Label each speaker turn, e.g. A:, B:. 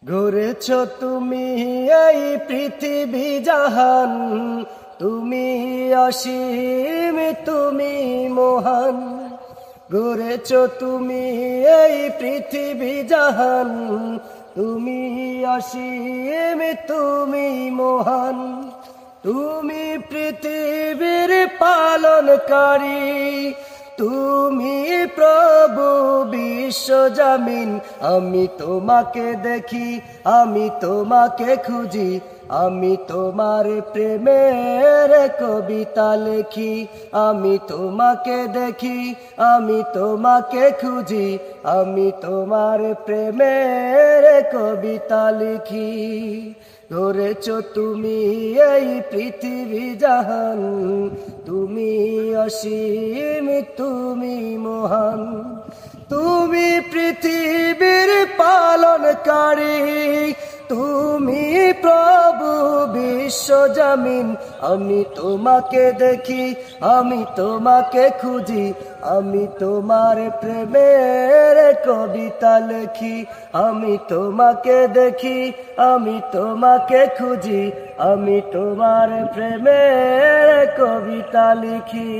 A: গড়েছ তুমি এই পৃথিবী জাহান, তুমি অসীম তুমি মহান। গড়েছ তুমি এই পৃথিবী জাহান, তুমি অসীম তুমি মহান। তুমি পৃথিবীর পালনকারী, তুমি প্রভু বিশ্বজামিন। আমি তোমাকে দেখি, আমি তোমাকে খুঁজি, আমি তোমার প্রেমের কবিতা লিখি। আমি তোমাকে দেখি, আমি তোমাকে খুঁজি, আমি তোমার প্রেমের কবিতা লিখি। গড়েছ তুমি এই পৃথিবী জাহান, তুমি অসীম তুমি মহান। তুমি পৃথিবীর পালনকারী, তুমি প্রভু বিশ্বজামিন। আমি তোমাকে দেখি, আমি তোমাকে খুঁজি, আমি তোমার প্রেমের কবিতা লিখি। আমি তোমাকে দেখি, আমি তোমাকে খুঁজি, আমি তোমার প্রেমের কবিতা লিখি।